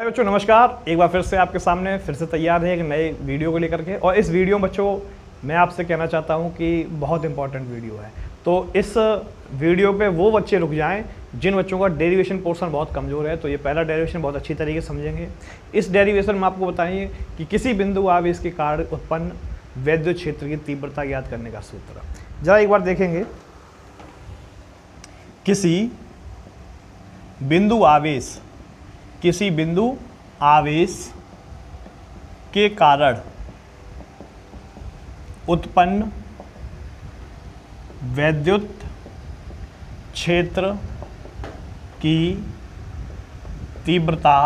बच्चों नमस्कार, एक बार फिर से आपके सामने फिर से तैयार है एक नए वीडियो को लेकर के। और इस वीडियो में बच्चों मैं आपसे कहना चाहता हूं कि बहुत इंपॉर्टेंट वीडियो है। तो इस वीडियो पे वो बच्चे रुक जाएं जिन बच्चों का डेरिवेशन पोर्शन बहुत कमज़ोर है। तो ये पहला डेरिवेशन बहुत अच्छी तरीके से समझेंगे। इस डेरिवेशन में आपको बताइए कि किसी बिंदु आवेश के कारण उत्पन्न वैद्युत क्षेत्र की तीव्रता ज्ञात करने का सूत्र। जरा एक बार देखेंगे, किसी बिंदु आवेश के कारण उत्पन्न वैद्युत क्षेत्र की तीव्रता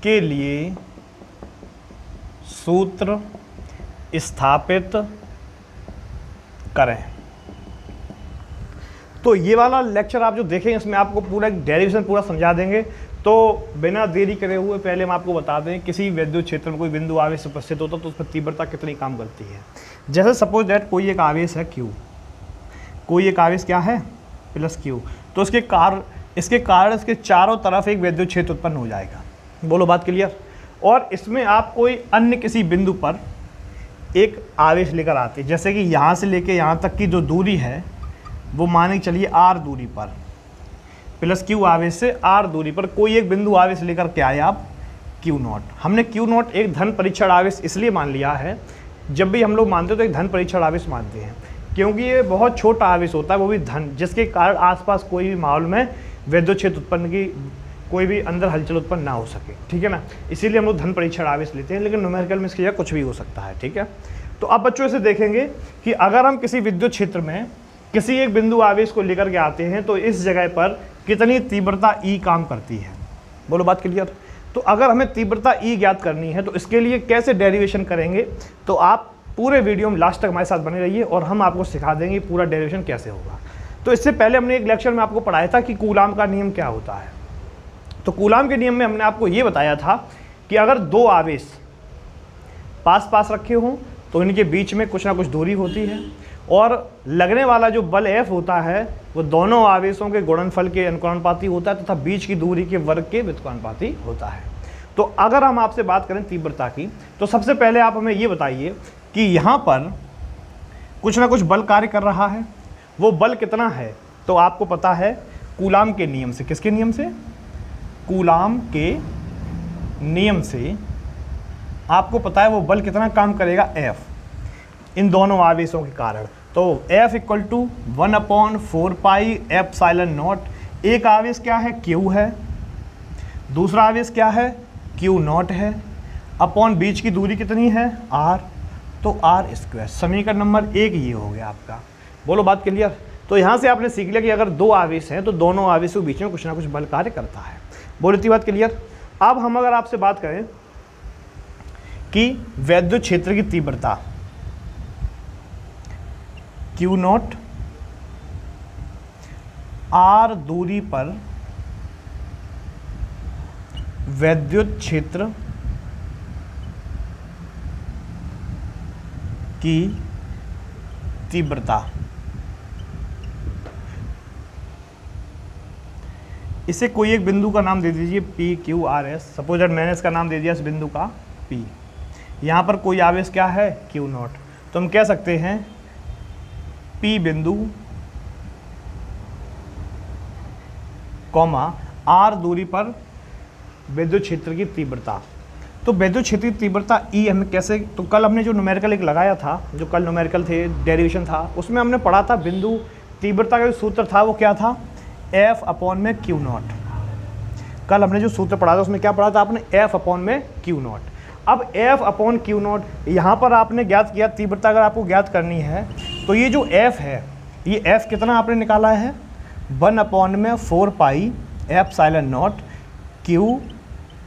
के लिए सूत्र स्थापित करें। तो ये वाला लेक्चर आप जो देखेंगे इसमें आपको पूरा डेरिवेशन पूरा समझा देंगे। तो बिना देरी करे हुए पहले हम आपको बता दें, किसी वैद्युत क्षेत्र में कोई बिंदु आवेश उपस्थित होता तो उस पर तीव्रता कितनी काम करती है। जैसे सपोज दैट कोई एक आवेश है Q, कोई एक आवेश क्या है प्लस Q, तो इसके कारण इसके चारों तरफ एक वैद्युत क्षेत्र उत्पन्न हो जाएगा। बोलो बात क्लियर। और इसमें आप कोई अन्य किसी बिंदु पर एक आवेश लेकर आते हैं, जैसे कि यहाँ से लेके यहाँ तक की जो दूरी है वो माने चलिए r दूरी पर, प्लस Q आवेश से r दूरी पर कोई एक बिंदु आवेश लेकर के आए आप Q0। हमने Q0 एक धन परीक्षण आवेश इसलिए मान लिया है, जब भी हम लोग मानते हैं तो एक धन परीक्षण आवेश मानते हैं, क्योंकि ये बहुत छोटा आवेश होता है, वो भी धन, जिसके कारण आसपास कोई भी माहौल में वैद्युत क्षेत्र उत्पन्न की कोई भी अंदर हलचल उत्पन्न ना हो सके। ठीक है ना, इसीलिए हम लोग धन परीक्षण आवेश लेते हैं, लेकिन न्यूमेरिकल में इसकी जगह कुछ भी हो सकता है। ठीक है, तो अब बच्चों इसे देखेंगे कि अगर हम किसी विद्युत क्षेत्र में किसी एक बिंदु आवेश को लेकर के आते हैं तो इस जगह पर कितनी तीव्रता E काम करती है। बोलो बात क्लियर। तो अगर हमें तीव्रता E ज्ञात करनी है तो इसके लिए कैसे डेरिवेशन करेंगे, तो आप पूरे वीडियो में लास्ट तक हमारे साथ बने रहिए और हम आपको सिखा देंगे पूरा डेरिवेशन कैसे होगा। तो इससे पहले हमने एक लेक्चर में आपको पढ़ाया था कि कूलाम का नियम क्या होता है। तो कूलाम के नियम में हमने आपको ये बताया था कि अगर दो आवेश पास पास रखे हों तो इनके बीच में कुछ ना कुछ दूरी होती है, और लगने वाला जो बल F होता है वो दोनों आवेशों के गुणनफल के अनुपाती होता है तथा बीच की दूरी के वर्ग के व्युत्क्रमानुपाती होता है। तो अगर हम आपसे बात करें तीव्रता की, तो सबसे पहले आप हमें ये बताइए कि यहाँ पर कुछ ना कुछ बल कार्य कर रहा है, वो बल कितना है। तो आपको पता है कूलाम के नियम से, किसके नियम से, कूलाम के नियम से आपको पता है वो बल कितना काम करेगा F, इन दोनों आवेशों के कारण। तो F इक्वल टू 1/4πε0। एक आवेश क्या है Q है, दूसरा आवेश क्या है Q0 है, अपॉन बीच की दूरी कितनी है R, तो R²। समीकरण नंबर 1 ये हो गया आपका। बोलो बात क्लियर। तो यहाँ से आपने सीख लिया कि अगर दो आवेश हैं तो दोनों आवेशों के बीच में कुछ ना कुछ बल कार्य करता है। बोलो इतनी बात क्लियर। अब हम अगर आपसे बात करें कि वैद्युत क्षेत्र की तीव्रता Q0 R दूरी पर वैद्युत क्षेत्र की तीव्रता, इसे कोई एक बिंदु का नाम दे दीजिए PQRS। सपोज दैट मैंने इसका नाम दे दिया इस बिंदु का P। यहाँ पर कोई आवेश क्या है Q0, तो हम कह सकते हैं P बिंदु कॉमा R दूरी पर वैद्युत क्षेत्र की तीव्रता। तो वैद्युत क्षेत्र की तीव्रता E हमें कैसे, तो कल हमने जो न्यूमेरिकल एक लगाया था, जो कल न्यूमेरिकल थे डेरिवेशन था, उसमें हमने पढ़ा था बिंदु तीव्रता का जो सूत्र था वो क्या था F/Q0। कल हमने जो सूत्र पढ़ा था उसमें क्या पढ़ा था आपने F/Q0। अब F/Q0 यहाँ पर आपने ज्ञात किया तीव्रता, अगर आपको ज्ञात करनी है तो ये जो F है, ये F कितना आपने निकाला है 1/4πε0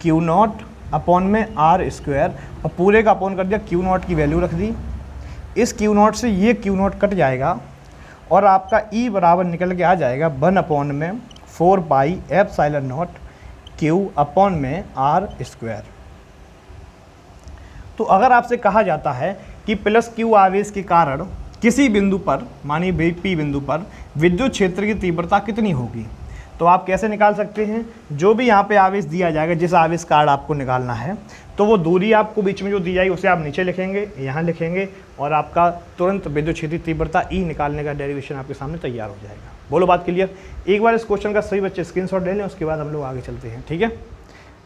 Q0 अपॉन में R², और पूरे का अपॉन कर दिया Q0 की वैल्यू रख दी। इस Q0 से ये Q0 कट जाएगा और आपका E बराबर निकल के आ जाएगा 1/4πε0 Q अपॉन में R²। तो अगर आपसे कहा जाता है कि प्लस Q आवेश के कारण किसी बिंदु पर, मानिए P बिंदु पर विद्युत क्षेत्र की तीव्रता कितनी होगी, तो आप कैसे निकाल सकते हैं, जो भी यहाँ पे आवेश दिया जाएगा, जिस आवेश कार्ड आपको निकालना है, तो वो दूरी आपको बीच में जो दी जाएगी उसे आप नीचे लिखेंगे, यहाँ लिखेंगे, और आपका तुरंत विद्युत क्षेत्रीय तीव्रता ई निकालने का डेरिवेशन आपके सामने तैयार हो जाएगा। बोलो बात क्लियर। एक बार इस क्वेश्चन का सभी बच्चे स्क्रीनशॉट ले लें, उसके बाद हम लोग आगे चलते हैं। ठीक है,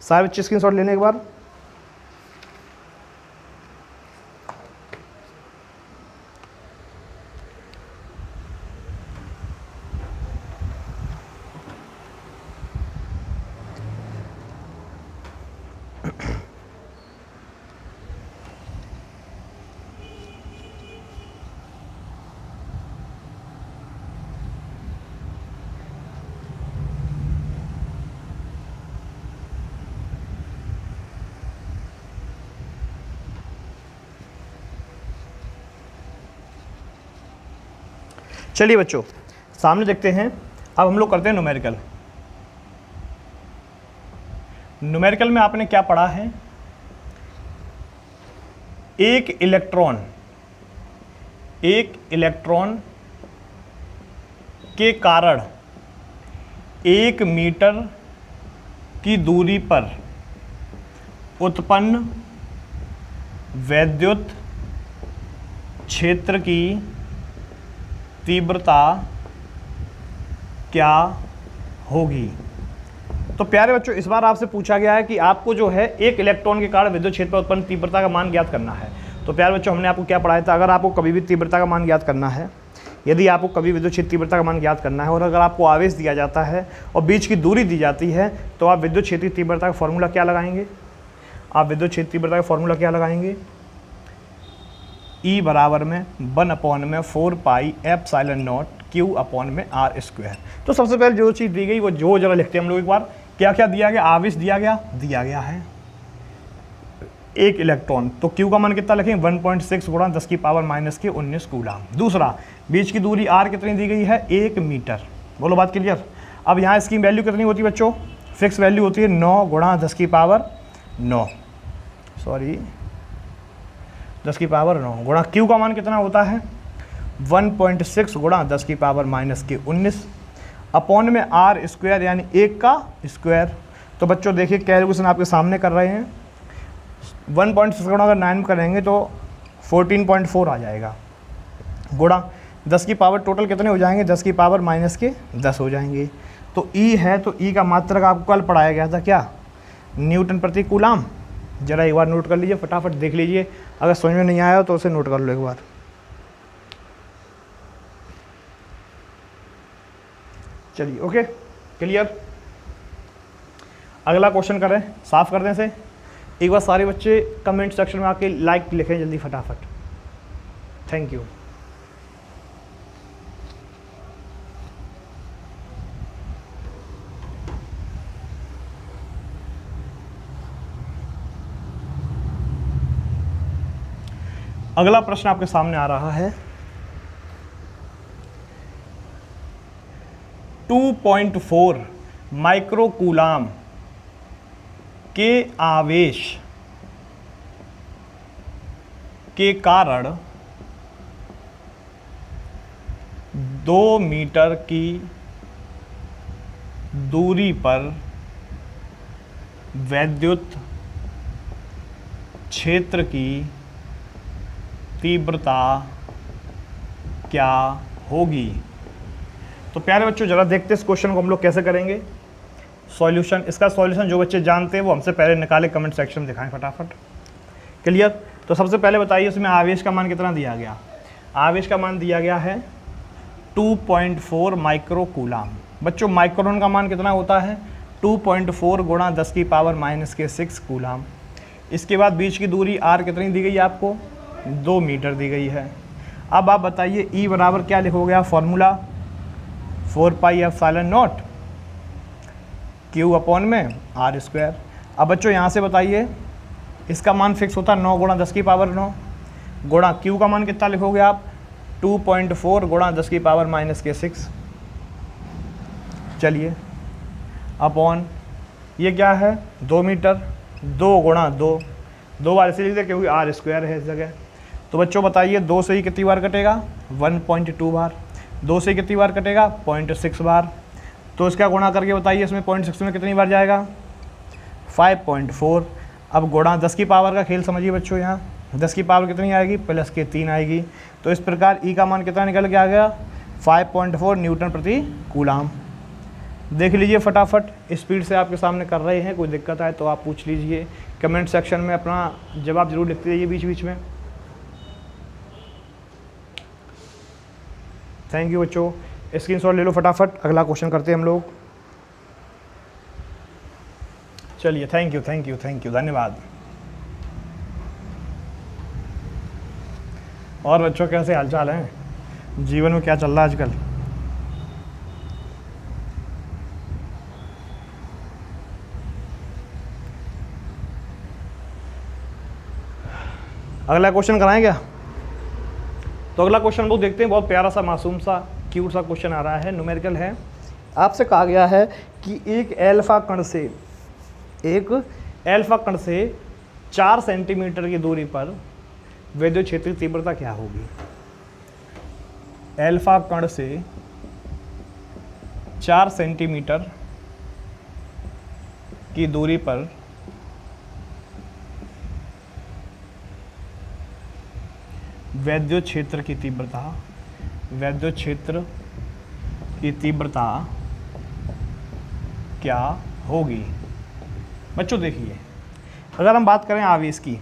सारे बच्चे स्क्रीनशॉट लेने के बाद चलिए बच्चों सामने देखते हैं। अब हम लोग करते हैं न्यूमेरिकल। न्यूमेरिकल में आपने क्या पढ़ा है, एक इलेक्ट्रॉन के कारण 1 मीटर की दूरी पर उत्पन्न वैद्युत क्षेत्र की तीव्रता क्या होगी। तो प्यारे बच्चों, इस बार आपसे पूछा गया है कि आपको जो है एक इलेक्ट्रॉन के कारण विद्युत क्षेत्र पर उत्पन्न तीव्रता का मान ज्ञात करना है। तो प्यारे बच्चों, हमने आपको क्या पढ़ाया था, अगर आपको कभी भी तीव्रता का मान ज्ञात करना है, यदि आपको कभी विद्युत क्षेत्र तीव्रता का मान ज्ञात करना है और अगर आपको आवेश दिया जाता है और बीच की दूरी दी जाती है, तो आप विद्युत क्षेत्रीय तीव्रता का फॉर्मूला क्या लगाएंगे, आप विद्युत क्षेत्र तीव्रता का फॉर्मूला क्या लगाएंगे, E बराबर में 1/4 pi epsilon not Q upon में R²। तो सबसे पहले जो चीज़ दी गई वो जो जरा लिखते हैं हम लोग एक बार, क्या क्या दिया गया, आवेश दिया गया है एक इलेक्ट्रॉन, तो Q का मान कितना लिखेंगे 1.6 गुणा 10⁻⁻19 कूलम। दूसरा, बीच की दूरी R कितनी दी गई है 1 मीटर। बोलो बात क्लियर। अब यहाँ इसकी वैल्यू कितनी होती है बच्चों, फिक्स वैल्यू होती है 9 गुणा 10⁻9 गुणा Q का मान कितना होता है 1.6 गुणा 10⁻⁻19 अपॉन में R² यानी 1 का स्क्वायर। तो बच्चों देखिए कैलकुलेशन आपके सामने कर रहे हैं, 1.6 गुणा अगर 9 करेंगे तो 14.4 आ जाएगा, गुणा 10 की पावर टोटल कितने हो जाएंगे 10⁻⁻10 हो जाएंगे। तो E है, तो E का मात्रक आपको कल पढ़ाया गया था क्या, न्यूटन प्रति कूलम। जरा एक बार नोट कर लीजिए, फटाफट देख लीजिए, अगर समझ में नहीं आया तो उसे नोट कर लो एक बार। चलिए ओके क्लियर। अगला क्वेश्चन करें, साफ कर दें से। एक बार सारे बच्चे कमेंट सेक्शन में आके लाइक लिखें जल्दी फटाफट, थैंक यू। अगला प्रश्न आपके सामने आ रहा है, 2.4 माइक्रोकूलाम के आवेश के कारण 2 मीटर की दूरी पर वैद्युत क्षेत्र की तीव्रता क्या होगी। तो प्यारे बच्चों जरा देखते हैं इस क्वेश्चन को हम लोग कैसे करेंगे सॉल्यूशन। इसका सॉल्यूशन जो बच्चे जानते हैं वो हमसे पहले निकाले, कमेंट सेक्शन में दिखाएं फटाफट। क्लियर। तो सबसे पहले बताइए उसमें आवेश का मान कितना दिया गया, आवेश का मान दिया गया है 2.4 माइक्रोकूलाम। बच्चों माइक्रोन का मान कितना होता है 2.4 गुणा 10⁻⁻6 कूलाम। इसके बाद बीच की दूरी r कितनी दी गई है आपको 2 मीटर दी गई है। अब आप बताइए E बराबर क्या लिखोगे आप formula 4 pi epsilon not Q upon में R²। अब बच्चों यहाँ से बताइए इसका मान फिक्स होता है 9 गुणा 10⁻9 गुणा Q का मान कितना लिखोगे आप 2.4 गुणा 10⁻⁻6। चलिए अपॉन ये क्या है 2 मीटर, 2 गुणा 2 बार इसे लिख दे क्योंकि R² है इस जगह। तो बच्चों बताइए 2 से ही कितनी बार कटेगा 1.2 बार, 2 से कितनी बार कटेगा 0.6 बार। तो इसका गुणा करके बताइए इसमें 0.6 में कितनी बार जाएगा, 5.4। अब गुणा 10 की पावर का खेल समझिए बच्चों, यहाँ 10 की पावर कितनी आएगी, प्लस के 3 आएगी। तो इस प्रकार ई का मान कितना निकल के आ गया, 5.4 न्यूटन प्रति कूलाम। देख लीजिए फटाफट, स्पीड से आपके सामने कर रहे हैं, कोई दिक्कत आए तो आप पूछ लीजिए। कमेंट सेक्शन में अपना जवाब जरूर लिखते रहिए बीच बीच में। थैंक यू बच्चों, स्क्रीनशॉट ले लो फटाफट, अगला क्वेश्चन करते हैं हम लोग। चलिए, thank you thank you thank you, धन्यवाद। और बच्चों कैसे हालचाल हैं, जीवन में क्या चल रहा है आजकल? अगला क्वेश्चन कराएं क्या? तो अगला क्वेश्चन लोग देखते हैं, बहुत प्यारा सा मासूम सा क्यूट सा क्वेश्चन आ रहा है, न्यूमेरिकल है। आपसे कहा गया है कि एक एल्फा कण से 4 सेंटीमीटर की दूरी पर विद्युत क्षेत्र की तीव्रता क्या होगी। एल्फा कण से 4 सेंटीमीटर की दूरी पर विद्युत क्षेत्र की तीव्रता क्या होगी। बच्चों देखिए, अगर हम बात करें आवेश की,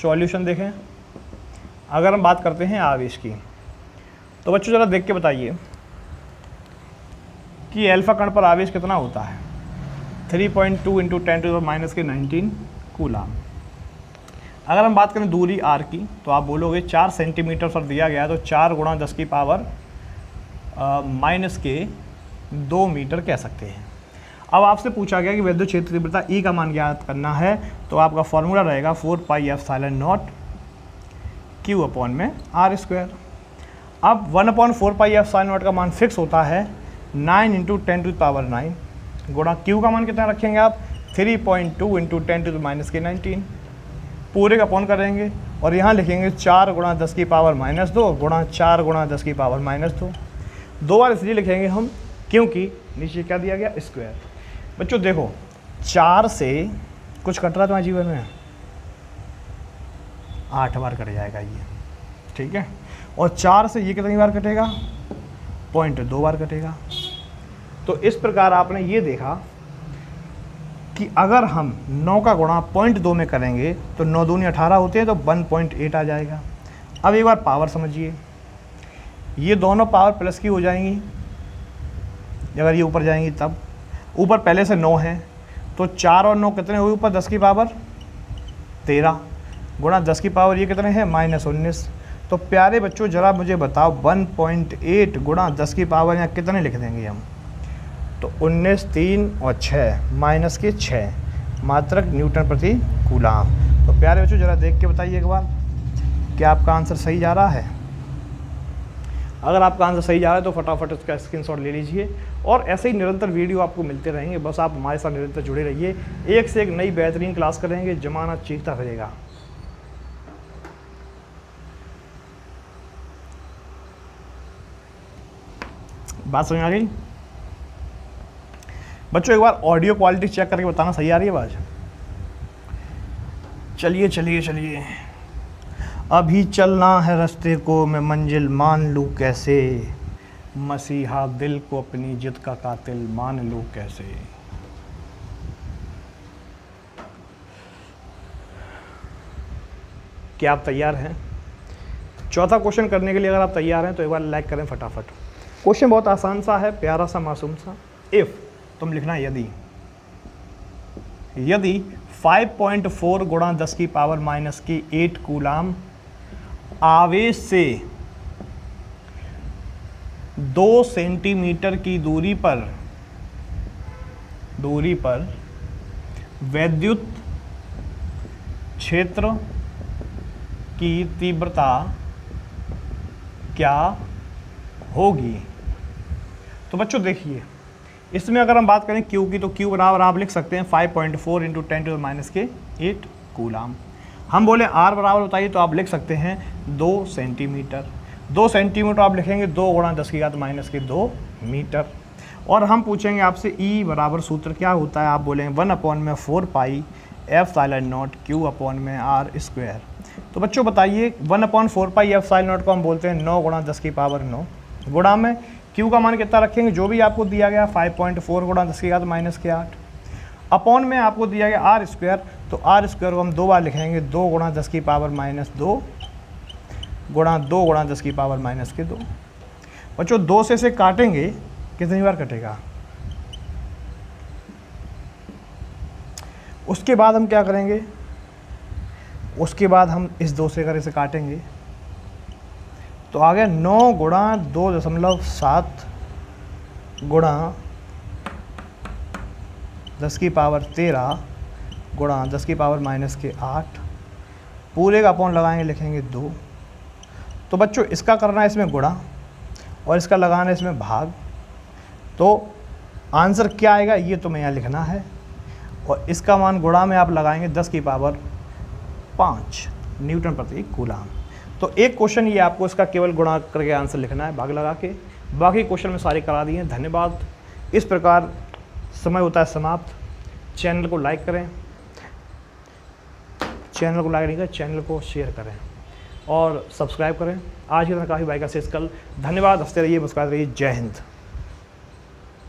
सॉल्यूशन देखें, अगर हम बात करते हैं आवेश की, तो बच्चों ज़रा देख के बताइए कि एल्फा कण पर आवेश कितना होता है, 3.2 × 10⁻⁻19 कूलाम। अगर हम बात करें दूरी r की, तो आप बोलोगे 4 सेंटीमीटर पर दिया गया, तो 4 × 10 की पावर -2 मीटर कह सकते हैं। अब आपसे पूछा गया कि विद्युत क्षेत्र तीव्रता E का मान ज्ञात करना है, तो आपका फॉर्मूला रहेगा 4πε0 Q/r²। अब 1/4πε0 का मान फिक्स होता है 9 × 10⁹ गुणा Q का मान कितना रखेंगे आप, 3.2 × 10⁻⁻19 पूरे का अपॉन करेंगे और यहाँ लिखेंगे 4 × 10 की पावर -2 गुणा 4 × 10 की पावर -2। 2 बार इसलिए लिखेंगे हम क्योंकि नीचे क्या दिया गया, स्क्वायर। बच्चों देखो, 4 से कुछ कट रहा तुम्हारे जीवन में, 8 बार कट जाएगा ये, ठीक है। और 4 से ये कितनी बार कटेगा, 0.2 बार कटेगा। तो इस प्रकार आपने ये देखा कि अगर हम 9 का गुणा 0.2 में करेंगे तो 9 दूनी 18 होते हैं, तो 1.8 आ जाएगा। अब एक बार पावर समझिए, ये दोनों पावर प्लस की हो जाएंगी, अगर ये ऊपर जाएंगी तब। ऊपर पहले से 9 है, तो 4 और 9 कितने हुए ऊपर, 10 की पावर 13 गुणा 10 की पावर ये कितने हैं, -19। तो प्यारे बच्चों ज़रा मुझे बताओ 1.8 गुणा 10 की पावर यहाँ कितने लिख देंगे हम, तो 19, 3 और 6 -6 मात्रक न्यूटन प्रति कूलाम। तो प्यारे बच्चों ज़रा देख के बताइए एक बार, क्या आपका आंसर सही जा रहा है? अगर आपका आंसर सही जा रहा है तो फटाफट इसका स्क्रीनशॉट ले लीजिए। और ऐसे ही निरंतर वीडियो आपको मिलते रहेंगे, बस आप हमारे साथ निरंतर जुड़े रहिए। एक से एक नई बेहतरीन क्लास करेंगे, जमाना चीखता रहेगा। बात समझ आ गई बच्चों? एक बार ऑडियो क्वालिटी चेक करके बताना, सही आ रही है आवाज़? चलिए चलिए चलिए, अभी चलना है रास्ते को, मैं मंजिल मान लूँ कैसे, मसीहा दिल को अपनी जिद का कातिल मान लूँ कैसे। क्या आप तैयार हैं? चौथा क्वेश्चन करने के लिए अगर आप तैयार हैं तो एक बार लाइक करें फटाफट। क्वेश्चन बहुत आसान सा है, प्यारा सा, मासूम सा। इफ़ तुम लिखना यदि 5.4 गुणा 10 की पावर -8 कूलाम आवेश से 2 सेंटीमीटर की दूरी पर विद्युत क्षेत्र की तीव्रता क्या होगी। तो बच्चों देखिए, इसमें अगर हम बात करें Q की, तो Q बराबर आप लिख सकते हैं 5.4 × 10⁻⁸ कूलाम। हम बोले R बराबर बताइए, तो आप लिख सकते हैं 2 सेंटीमीटर। 2 सेंटीमीटर आप लिखेंगे 2 × 10⁻⁻2 मीटर। और हम पूछेंगे आपसे ई बराबर सूत्र क्या होता है, आप बोलेंगे 1/4 एप्सिलॉन नॉट क्यू अपॉन में आर स्क्वायर। तो बच्चों बताइए 1/4 एप्सिलॉन नॉट को हम बोलते हैं 9 गुणा 10 की पावर 9, गुणा में क्यू का मान कितना रखेंगे, जो भी आपको दिया गया 5.4 गुणा 10 की घात -8, अपॉन में आपको दिया गया आर स्क्वायर, तो आर स्क्वायर को हम 2 बार लिखेंगे, 2 गुणा 10 की पावर -2 गुणा 2 गुणा 10 की पावर -2। बच्चों 2 से इसे काटेंगे, कितनी बार कटेगा, उसके बाद हम क्या करेंगे, उसके बाद हम इस 2 से अगर इसे काटेंगे तो आ गया 9 गुणा 2.7 गुणा 10 की पावर 13 गुणा 10 की पावर -8, पूरे का अपॉन लगाएंगे, लिखेंगे 2। तो बच्चों इसका करना है इसमें गुणा और इसका लगाना है इसमें भाग, तो आंसर क्या आएगा ये तो मैं यहाँ लिखना है, और इसका मान गुणा में आप लगाएंगे 10 की पावर 5 न्यूटन प्रति कूलाम। तो एक क्वेश्चन ये आपको इसका केवल गुणा करके आंसर लिखना है भाग लगा के, बाकी क्वेश्चन में सारे करा दिए हैं। धन्यवाद। इस प्रकार समय होता है समाप्त। चैनल को लाइक करें, चैनल को लाइक नहीं करें, चैनल को शेयर करें और सब्सक्राइब करें। आज की तरह काफ़ी बाइक का शेष कल। धन्यवाद। हंसते रहिए, मुस्कुराते रहिए। जय हिंद।